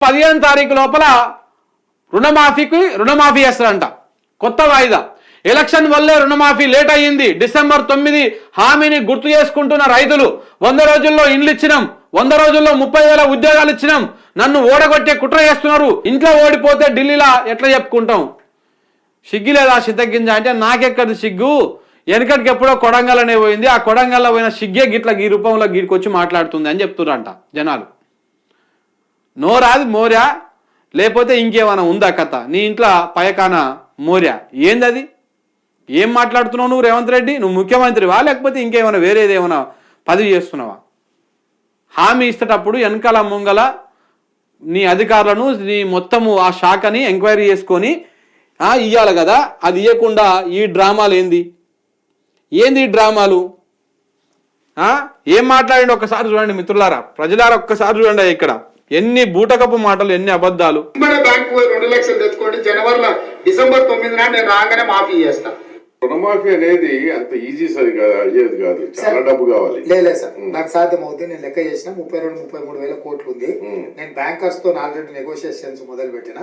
15వ తారీఖు లోపల రుణమాఫీ చేస్తారంట. కొత్త వాయిదా. ఎలక్షన్ వల్లే రుణమాఫీ లేట్ అయ్యింది. డిసెంబర్ 9 హామీని గుర్తు చేసుకుంటున్న రైతులు 100 రోజుల్లో ఇండ్లు ఇచ్చినాం, 100 రోజుల్లో 30,000 ఉద్యోగాలు ఇచ్చినాం, నన్ను ఓడగొట్టే కుట్ర చేస్తున్నారు, ఇంట్లో ఓడిపోతే ఢిల్లీలో ఎట్లా చెప్పుకుంటాం? సిగ్గు లేదా సిద్ధగింజ అంటే నాకెక్కడి సిగ్గు, వెనకటికి ఎప్పుడో కొడంగల్ పోయింది, ఆ కొడంగల్లో పోయిన సిగ్గే గిట్ల ఈ రూపంలో గీడికొచ్చి మాట్లాడుతుంది అని చెప్తున్నారంట జనాలు. నోరాది మోర్యా లేకపోతే ఇంకేమైనా ఉందా కథ? నీ ఇంట్లో పయకాన మోర్యా ఏంది అది? ఏం మాట్లాడుతున్నావు నువ్వు రేవంత్ రెడ్డి? నువ్వు ముఖ్యమంత్రివా లేకపోతే ఇంకేమైనా వేరేది ఏమైనా పదవి చేస్తున్నావా? హామీ ఇస్తేటప్పుడు వెనకాల ముంగల నీ అధికారులను నీ మొత్తము ఆ శాఖని ఎంక్వైరీ చేసుకొని ఇయ్యాలి కదా. అది ఇవ్వకుండా ఈ డ్రామాలు ఏంది ఈ డ్రామాలు? ఏం మాట్లాడండి ఒక్కసారి చూడండి మిత్రులారా, ప్రజలారా ఒక్కసారి చూడండి. ఇక్కడ ఎన్ని బూటకపు మాటలు, ఎన్ని అబద్ధాలు. బ్యాంకు 2 లక్షలు తెచ్చుకోండి, జనవరిలో డిసెంబర్ 9 నాడు నేను రాగానే మాఫీ చేస్తా. రుణమాఫీ అనేది అంత ఈజీ సరి కాదు, అయ్యేది కాదు, చాలా డబ్బు కావాలి. లేదు సార్, నాకు సాధ్యం అవుతుంది. నేను లెక్క చేసిన 32-33 వేల కోట్లు ఉంది. నేను బ్యాంకర్స్ తో ఆల్రెడీ నెగోషియేషన్స్ మొదలు పెట్టిన.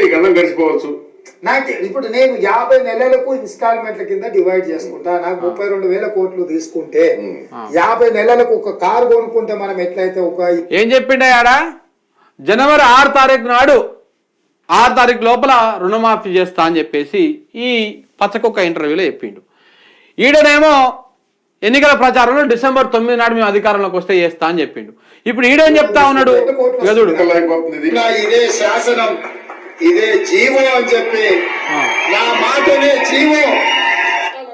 ఈ గండం గడిచిపోవచ్చు. నాకు ఇప్పుడు నేను 50 నెలలకు ఇన్స్టాల్మెంట్ల కింద డివైడ్ చేసుకుంటా. నాకు 32 వేల కోట్లు తీసుకుంటే 50 నెలలకు ఒక కారు కొనుక్కుంటే మనం ఎట్లయితే ఒక ఏం చెప్పిండే ఆడ జనవరి 6 తారీఖు నాడు 6 తారీఖు లోపల రుణమాఫీ చేస్తా అని చెప్పేసి ఈ పచ్చకొక్క ఇంటర్వ్యూలో చెప్పిండు. ఈడనేమో ఎన్నికల ప్రచారంలో డిసెంబర్ 9 నాడు మేము అధికారంలోకి వస్తే చేస్తా అని చెప్పిండు. ఇప్పుడు ఈడేం చెప్తా ఉన్నాడు? ఇదే శాసనం, ఇదే జీవో అని చెప్పి నా మాటనే జీవో.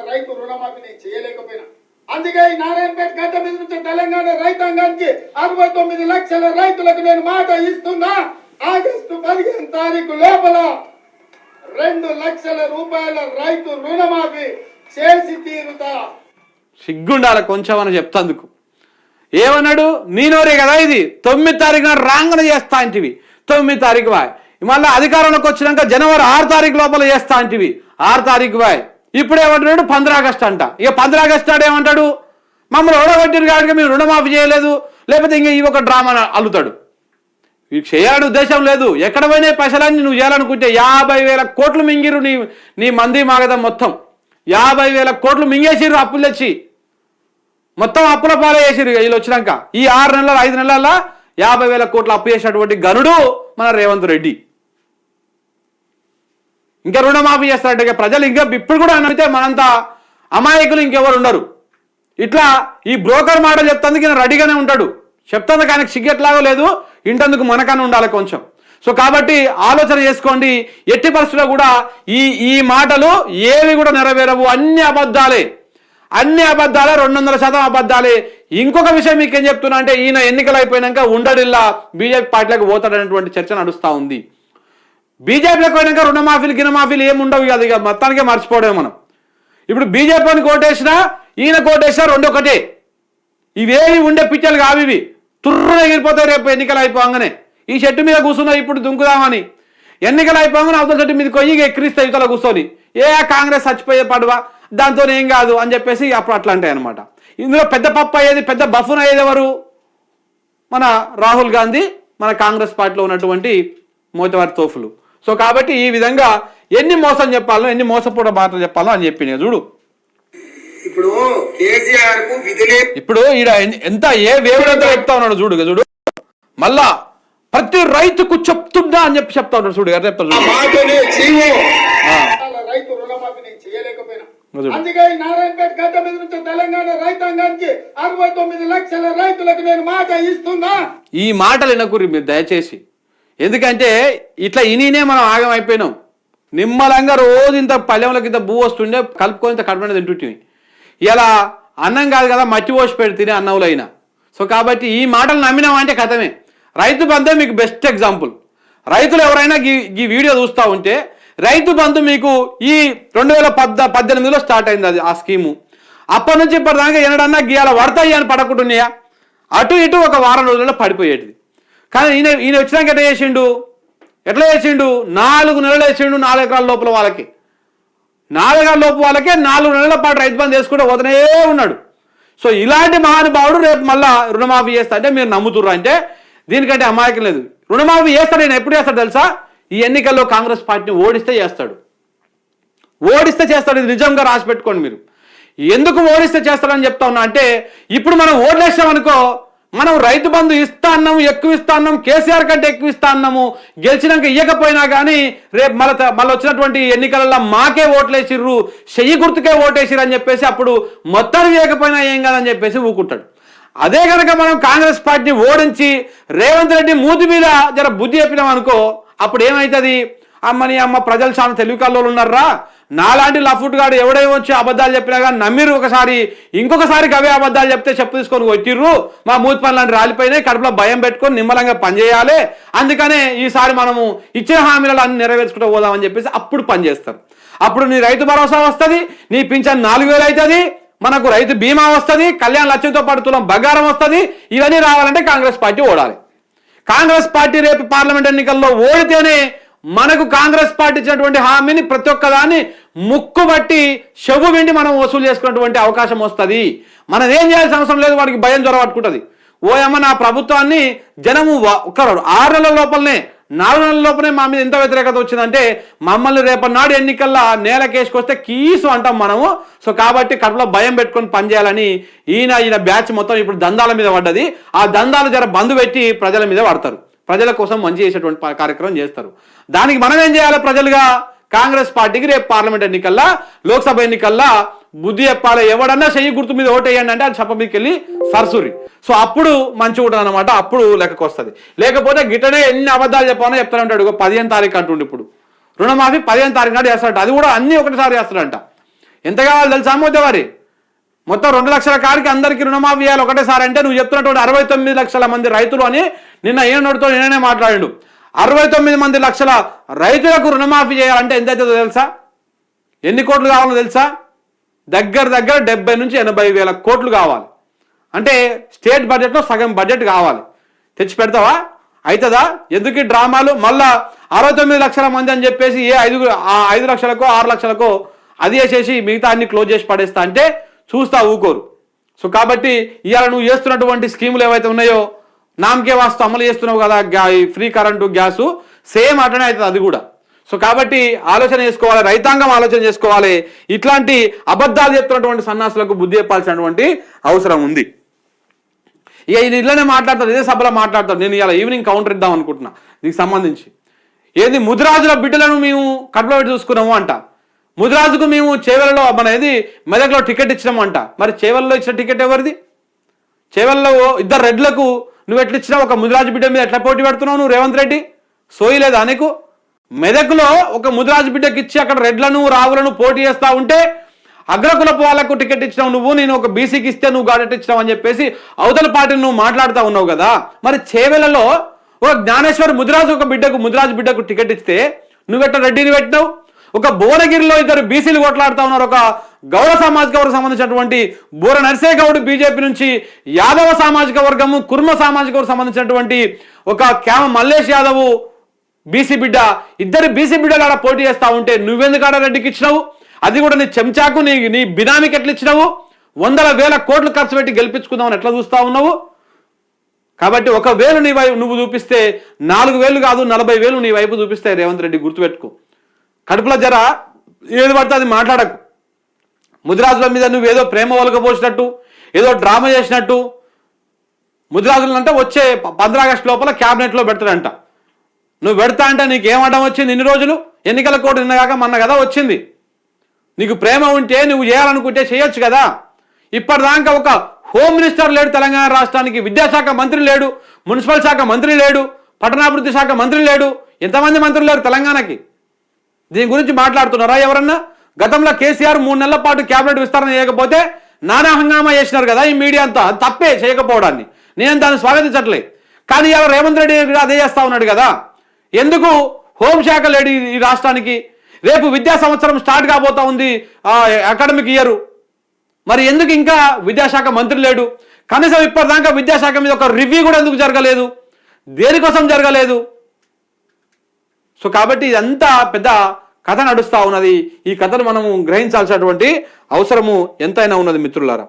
రైతు రుణమాఫీ నేను చేయలేకపోయినా, అందుకే నారాయణపేట గడ్డ మీద నుంచి తెలంగాణ రైతాంగానికి 69 లక్షల రైతులకు నేను మాట ఇస్తున్నా. ఆగస్టు 15 తారీఖు లోపల 2 లక్షల రూపాయల రైతు రుణమాఫీ చేసి తీరుతా. సిగ్గుండాల కొంచెం అని చెప్తాందుకు. ఏమన్నాడు? నీనోరే కదా ఇది 9 తారీఖు నాడు రాంగన చేస్తా అంటివి. 9 తారీఖు వాయ్. మళ్ళీ అధికారంలోకి వచ్చినాక జనవరి 6 తారీఖు లోపల చేస్తా అంటివి. 6 తారీఖు వాయ్. ఇప్పుడు ఏమంటున్నాడు? 15 ఆగస్టు అంట. ఇక 15 ఆగస్టు నాడు ఏమంటాడు? మమ్మల్ని ఓడగొట్టిరు కాబట్టి మీరు రుణమాఫీ చేయలేదు, లేకపోతే ఇంకా ఈ ఒక డ్రామా అల్లుతాడు. వీడు చేయాలని ఉద్దేశం లేదు. ఎక్కడ పోయినా పైసలన్నీ నువ్వు చేయాలనుకుంటే 50,000 కోట్లు మింగిరు నీ మంది మాగదం మొత్తం. 50,000 కోట్లు మింగేసిరు అప్పులు తెచ్చి, మొత్తం అప్పుల పాలు చేసిరు. వీళ్ళు వచ్చినాక ఈ 6 నెలల 5 నెలల 50,000 కోట్లు అప్పు చేసినటువంటి గనుడు మన రేవంత్ రెడ్డి. ఇంకా రుణమాఫీ చేస్తారంటే ప్రజలు ఇంకా ఇప్పుడు కూడా అయితే మనంతా అమాయకులు ఇంకెవరు ఉండరు. ఇట్లా ఈ బ్రోకర్ మాట చెప్తందుకు రెడీగానే ఉంటాడు. చెప్తాందుకు ఆయనకు సిగ్గెట్లాగో లేదు, ఇంటందుకు మనకన్నా ఉండాలి కొంచెం. సో కాబట్టి ఆలోచన చేసుకోండి. ఎట్టి పరిస్థితుల్లో కూడా ఈ మాటలు ఏవి కూడా నెరవేరవు. అన్ని అబద్ధాలే, 200% అబద్ధాలే. ఇంకొక విషయం మీకు ఏం చెప్తున్నా అంటే, ఈయన ఎన్నికలు అయిపోయినాక ఉండడిల్లా బీజేపీ పార్టీలకు పోతాడనేటువంటి చర్చ నడుస్తూ ఉంది. బీజేపీలకు పోయినాక రుణమాఫీలు ఏముండవు కదా, ఇక మొత్తానికే మర్చిపోవడమే మనం. ఇప్పుడు బీజేపీని కోటేసినా ఈయన కోటేసినా రెండు ఒకటే. ఇవేవి ఉండే పిచ్చలు కావి, ఇవి తుర్రున ఎగిరిపోతాయి రేపు ఎన్నికలు అయిపోగానే. ఈ చెట్టు మీద కూర్చున్నా ఇప్పుడు దుంకుదామని, ఎన్నికలు అయిపోగానే అవతల చెట్టు మీద కొయ్యి ఎక్కిరిస్తే ఇతల కూర్చొని కాంగ్రెస్ చచ్చిపోయే పడవా, దాంతో ఏం కాదు అని చెప్పేసి అప్పుడు అట్లా అంటాయి అనమాట. ఇందులో పెద్ద పప్పు అయ్యేది, పెద్ద బఫున్ అయ్యేది ఎవరు? మన రాహుల్ గాంధీ, మన కాంగ్రెస్ పార్టీలో ఉన్నటువంటి మోతవారి తోఫులు. సో కాబట్టి ఈ విధంగా ఎన్ని మోసం చెప్పాలో, ఎన్ని మోసపూడ మాటలు చెప్పాలో అని చెప్పిన చూడు. ఇప్పుడు కేసీఆర్ కు విధులే, ఇప్పుడు ఈడ ఎంత ఏ వేవుడంతా చెప్తా ఉన్నాడు చూడు. మళ్ళా ప్రతి రైతుకు చెప్తుందా అని చెప్తా ఉన్నాడు చూడు. రైతు రుణమాఫీ నేను చేయలేకపోయినా, అందుకే నారాయణపేట గడ్డ మీద నుంచి తెలంగాణ రైతాంగానికి 69 లక్షల రైతులకు నేను మాట ఇస్తున్నా. ఈ మాటలు వినకూరి మీరు దయచేసి. ఎందుకంటే ఇట్లా ఇనినే మనం ఆగం అయిపోయినాం. నిమ్మలంగా రోజు ఇంత పల్లెంలోకి ఇంత భూ వస్తుండే కలుపుకొని ఇంత కడుపునే తింటుంటివి. ఇలా అన్నం కాదు కదా, మట్టి పోసి పెడితేనే అన్నంలో అయినా. సో కాబట్టి ఈ మాటలు నమ్మినామంటే కథమే. రైతు బంధు మీకు బెస్ట్ ఎగ్జాంపుల్. రైతులు ఎవరైనా ఈ వీడియో చూస్తూ ఉంటే, రైతు బంధు మీకు ఈ 2018లో స్టార్ట్ అయింది అది ఆ స్కీము. అప్పటి నుంచి ఇప్పటిదాకా ఎన్నడన్నా గీయాల పడతాయి అని పడకుంటున్నాయా? అటు ఇటు ఒక వారం రోజుల్లో పడిపోయేది. కానీ ఈయన వచ్చినాక ఎట్లా చేసిండు? 4 నెలలు వేసిండు. 4 ఎకరాల లోపల వాళ్ళకి, 4 ఎకరాల లోపు వాళ్ళకే 4 నెలల పాటు రైతు బంధు వేసుకుంటూ పోతూనే ఉన్నాడు. సో ఇలాంటి మహానుభావుడు రేపు మళ్ళా రుణమాఫీ చేస్తా అంటే మీరు నమ్ముతుర్రు అంటే దీనికంటే అమాయకం లేదు. రుణమాఫీ చేస్తాడు. నేను ఎప్పుడు చేస్తాడు తెలుసా? ఈ ఎన్నికల్లో కాంగ్రెస్ పార్టీని ఓడిస్తే చేస్తాడు. ఓడిస్తే చేస్తాడు. ఇది నిజంగా రాసి పెట్టుకోండి మీరు. ఎందుకు ఓడిస్తే చేస్తాడని చెప్తా ఉన్నా అంటే, ఇప్పుడు మనం ఓట్లేసాం అనుకో, మనం రైతు బంధు ఇస్తా అన్నాము, ఎక్కువ ఇస్తా అన్నాము, కేసీఆర్ కంటే ఎక్కువ ఇస్తా అన్నాము, గెలిచినాక ఇవ్వకపోయినా కానీ రేపు మళ్ళీ వచ్చినటువంటి ఎన్నికలలో మాకే ఓట్లేసిర్రు, చెయ్యి గుర్తుకే ఓటేసిర్రు అని చెప్పేసి అప్పుడు మొత్తానికి ఇవ్వకపోయినా ఏం కాదని చెప్పేసి ఊకుంటాడు. అదే కనుక మనం కాంగ్రెస్ పార్టీ ఓడించి రేవంత్ రెడ్డి మూతి మీద జర బుద్ధి చెప్పినాం అనుకో, అప్పుడు ఏమవుతుంది? అమ్మని అమ్మ ప్రజలు చాలా తెలివి కల్లోలు ఉన్నారా, నాలాంటి లఫుట్ గాడు ఎవడేమో వచ్చి అబద్ధాలు చెప్పినా కానీ నమ్మిరు, ఒకసారి ఇంకొకసారి అవే అబద్ధాలు చెప్తే చెప్పు తీసుకొని వచ్చిర్రు, మా మూతి పనులు లాంటి రాలిపోయినాయి, కడుపులో భయం పెట్టుకొని నిమ్మలంగా పనిచేయాలి, అందుకనే ఈసారి మనము ఇచ్చిన హామీలను అన్ని నెరవేర్చుకుంటూ పోదామని చెప్పేసి అప్పుడు పనిచేస్తారు. అప్పుడు నీ రైతు భరోసా వస్తుంది, నీ పింఛన్ 4000 అవుతుంది, మనకు రైతు బీమా వస్తుంది, కళ్యాణ లక్ష్యంతో పాటు తులం బంగారం వస్తుంది. ఇవన్నీ రావాలంటే కాంగ్రెస్ పార్టీ ఓడాలి. కాంగ్రెస్ పార్టీ రేపు పార్లమెంట్ ఎన్నికల్లో ఓడితేనే మనకు కాంగ్రెస్ పార్టీ ఇచ్చినటువంటి హామీని ప్రతి ఒక్కదాన్ని ముక్కు బట్టి చెవు విండి మనం వసూలు చేసుకున్నటువంటి అవకాశం వస్తుంది. మనం ఏం చేయాల్సిన అవసరం లేదు, వాడికి భయం జ్వరం పట్టుకుంటుంది. ఓయమ్మ నా ప్రభుత్వాన్ని జనము ఒక 6 నెలల లోపలనే 4 నెలల లోపలనే మా మీద ఎంత వ్యతిరేకత వచ్చిందంటే, మమ్మల్ని రేపటి ఎన్నికల్లో నేలకేసుకొస్తే కీసు అంటాం మనము. సో కాబట్టి కడుపులో భయం పెట్టుకొని పనిచేయాలని ఈయన బ్యాచ్ మొత్తం ఇప్పుడు దందాల మీద పడ్డది. ఆ దందాలు జర బంద్ పెట్టి ప్రజల మీద పడతారు, ప్రజల కోసం మంచి చేసేటువంటి కార్యక్రమం చేస్తారు. దానికి మనం ఏం చేయాలి? ప్రజలుగా కాంగ్రెస్ పార్టీకి రేపు పార్లమెంట్ ఎన్నికల్లా, లోక్సభ ఎన్నికల్లా బుద్ధి చెప్పాలి. ఎవడన్నా చెయ్యి గుర్తు మీద ఓటేయండి అంటే అది చెప్ప మీదకి వెళ్ళి సరసూరి. సో అప్పుడు మంచి ఉంటుంది అనమాట, అప్పుడు లెక్కకు వస్తుంది. లేకపోతే గిట్టనే ఎన్ని అబద్ధాలు చెప్పానో చెప్తాను ఉంటాడు. 15వ తారీఖు అంటుండే, ఇప్పుడు రుణమాఫీ 15వ తారీఖు నాడు చేస్తాడంట. అది కూడా అన్ని ఒకటిసారి చేస్తాడంట. ఎంత కావాలి తెలుసా మోదీ? మొత్తం 2 లక్షల కాడికి అందరికీ రుణమాఫీ చేయాలి ఒకటేసారి అంటే, నువ్వు చెప్తున్నటువంటి 69 లక్షల మంది రైతులు అని నిన్న ఏనాడుతో నేనే మాట్లాడిండు. 69 లక్షల రైతులకు రుణమాఫీ చేయాలంటే ఎంత అవుతుందో తెలుసా? ఎన్ని కోట్లు కావాలో తెలుసా? దగ్గర 70 నుంచి 80 వేల కోట్లు కావాలి. అంటే స్టేట్ బడ్జెట్లో సగం బడ్జెట్ కావాలి. తెచ్చి పెడతావా? అవుతుందా? ఎందుకు ఈ డ్రామాలు? మళ్ళా 69 లక్షల మంది అని చెప్పేసి 5 లక్షలకో 6 లక్షలకో అది వేసేసి మిగతా అన్ని క్లోజ్ చేసి పడేస్తా అంటే చూస్తా ఊకోరు. సో కాబట్టి ఇవాళ నువ్వు చేస్తున్నటువంటి స్కీములు ఏవైతే ఉన్నాయో నామకే వాస్తు అమలు చేస్తున్నావు కదా, ఫ్రీ కరెంటు గ్యాసు, సేమ్ అటనే అవుతుంది అది కూడా. సో కాబట్టి ఆలోచన చేసుకోవాలి, రైతాంగం ఆలోచన చేసుకోవాలి. ఇట్లాంటి అబద్ధాలు చెప్తున్నటువంటి సన్నాసులకు బుద్ధి చెప్పాల్సినటువంటి అవసరం ఉంది. ఇక ఇది ఇట్లనే మాట్లాడతారు, ఇదే సభలో మాట్లాడతారు. నేను ఇలా ఈవినింగ్ కౌంటర్ ఇద్దాం అనుకుంటున్నా దీనికి సంబంధించి. ఏది ముదిరాజుల బిడ్డలను మేము కడుపులో పెట్టి చూసుకున్నాము అంట. ముదిరాజుకు మేము చేవెలలో మెదక్లో టికెట్ ఇచ్చినాము అంట. మరి చేవెలలో ఇచ్చిన టికెట్ ఎవరిది? చేవెలలో 2 రెడ్లకు నువ్వు ఎట్లా ఇచ్చినావు? ఒక ముదిరాజు బిడ్డ మీద ఎట్లా పోటీ పెడుతున్నావు నువ్వు రేవంత్ రెడ్డి? సోయి లేదా నీకు? మెదక్లో ఒక ముదిరాజు బిడ్డకి ఇచ్చి అక్కడ రెడ్లను రావులను పోటీ చేస్తా ఉంటే అగ్రకులపు వాళ్ళకు టికెట్ ఇచ్చినావు నువ్వు, నేను ఒక బీసీకి ఇస్తే నువ్వు గాడెట్ ఇచ్చినావు అని చెప్పేసి అవతల పార్టీని నువ్వు మాట్లాడుతూ ఉన్నావు కదా. మరి చేవెలలో ఒక జ్ఞానేశ్వర్ ముదిరాజు బిడ్డకు టికెట్ ఇస్తే నువ్వెట్లా రెడ్డిని పెట్టినావు? ఒక భువనగిరిలో 2 బీసీలు కొట్లాడుతూ ఉన్నారు. ఒక గౌడ సామాజిక వర్గం సంబంధించినటువంటి బూర నర్సేగౌడ్ బీజేపీ నుంచి, యాదవ సామాజిక వర్గము కుర్మ సామాజిక వర్గం సంబంధించినటువంటి ఒక క్యామ మల్లేష్ యాదవ్ బీసీ బిడ్డ, 2 బీసీ బిడ్డలు ఆడ పోటీ చేస్తా ఉంటే నువ్వెందుకు ఆడ రెడ్డికి ఇచ్చినావు? అది కూడా నీ చెంచాకు నీ బినామీకి ఎట్లా ఇచ్చినావు? 100,000 కోట్లు ఖర్చు పెట్టి గెలిపించుకుందామని ఎట్లా చూస్తా ఉన్నావు? కాబట్టి 1,000 నీ వైపు నువ్వు చూపిస్తే 4,000 కాదు 40,000 నీ వైపు చూపిస్తాయి. రేవంత్ రెడ్డి గుర్తుపెట్టుకో. కడుపులో జర ఏది పడితే అది మాట్లాడకు. ముదిరాజుల మీద నువ్వు ఏదో ప్రేమ ఒలకపోసినట్టు, ఏదో డ్రామా చేసినట్టు. ముదిరాజులు అంటే వచ్చే 15 ఆగస్టు లోపల క్యాబినెట్లో పెడతాడంట. నువ్వు పెడతా అంటే నీకు ఏమడం వచ్చింది? ఇన్ని రోజులు ఎన్నికల కోడ్ నిన్నగాక మొన్న కదా వచ్చింది. నీకు ప్రేమ ఉంటే నువ్వు చేయాలనుకుంటే చేయొచ్చు కదా. ఇప్పటిదాకా ఒక హోమ్ మినిస్టర్ లేడు తెలంగాణ రాష్ట్రానికి, విద్యాశాఖ మంత్రి లేడు, మున్సిపల్ శాఖ మంత్రి లేడు, పట్టణాభివృద్ధి శాఖ మంత్రి లేడు. ఎంతమంది మంత్రులు లేరు తెలంగాణకి? దీని గురించి మాట్లాడుతున్నారా ఎవరన్నా? గతంలో కేసీఆర్ 3 నెలల పాటు క్యాబినెట్ విస్తరణ చేయకపోతే నానా హంగామా చేసినారు కదా ఈ మీడియా అంతా. తప్పే చేయకపోవడాన్ని, నేను దాన్ని స్వాగతించట్లే. కానీ ఇలా రేవంత్ రెడ్డి అదే చేస్తా ఉన్నాడు కదా. ఎందుకు హోంశాఖ లేడు ఈ రాష్ట్రానికి? రేపు విద్యా సంవత్సరం స్టార్ట్ కాబోతా ఉంది, అకాడమిక్ ఇయర్. మరి ఎందుకు ఇంకా విద్యాశాఖ మంత్రి లేడు? కనీసం ఇప్పటిదాకా విద్యాశాఖ మీద ఒక రివ్యూ కూడా ఎందుకు జరగలేదు? దేనికోసం జరగలేదు? సో కాబట్టి ఇదంతా పెద్ద కథ నడుస్తూ ఉన్నది. ఈ కథను మనము గ్రహించాల్సినటువంటి అవసరము ఎంతైనా ఉన్నది మిత్రులారా.